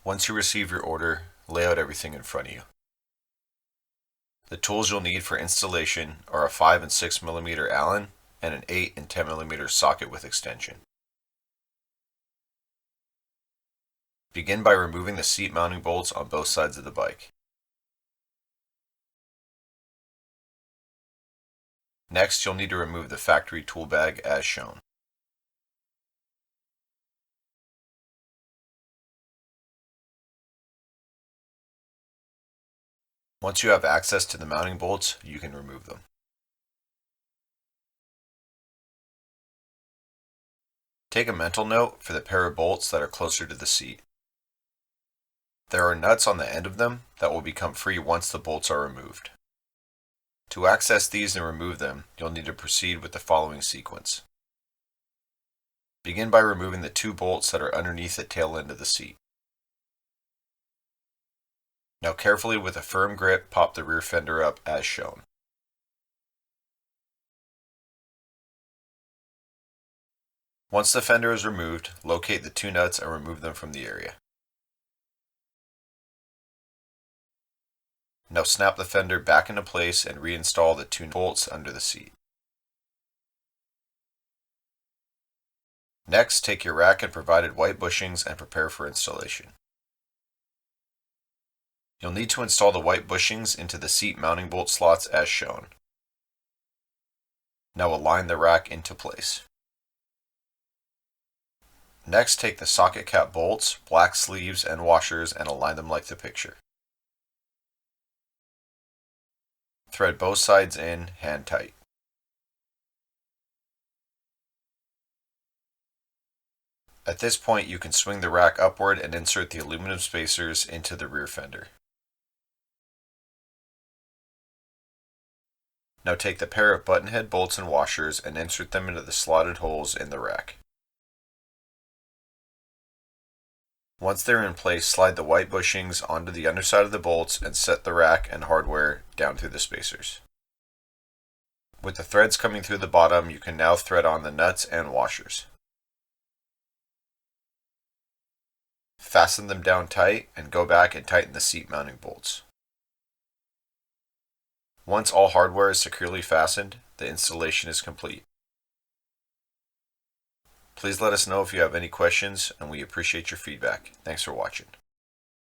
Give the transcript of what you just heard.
Once you receive your order, lay out everything in front of you. The tools you'll need for installation are a 5 and 6 mm Allen and an 8 and 10 mm socket with extension. Begin by removing the seat mounting bolts on both sides of the bike. Next, you'll need to remove the factory tool bag as shown. Once you have access to the mounting bolts, you can remove them. Take a mental note for the pair of bolts that are closer to the seat. There are nuts on the end of them that will become free once the bolts are removed. To access these and remove them, you'll need to proceed with the following sequence. Begin by removing the 2 bolts that are underneath the tail end of the seat. Now carefully with a firm grip pop the rear fender up as shown. Once the fender is removed, locate the 2 nuts and remove them from the area. Now snap the fender back into place and reinstall the 2 bolts under the seat. Next, take your rack and provided white bushings and prepare for installation. You'll need to install the white bushings into the seat mounting bolt slots as shown. Now align the rack into place. Next, take the socket cap bolts, black sleeves, and washers and align them like the picture. Thread both sides in hand tight. At this point, you can swing the rack upward and insert the aluminum spacers into the rear fender. Now take the pair of button head bolts and washers and insert them into the slotted holes in the rack. Once they're in place, slide the white bushings onto the underside of the bolts and set the rack and hardware down through the spacers. With the threads coming through the bottom, you can now thread on the nuts and washers. Fasten them down tight and go back and tighten the seat mounting bolts. Once all hardware is securely fastened, the installation is complete. Please let us know if you have any questions, and we appreciate your feedback. Thanks for watching.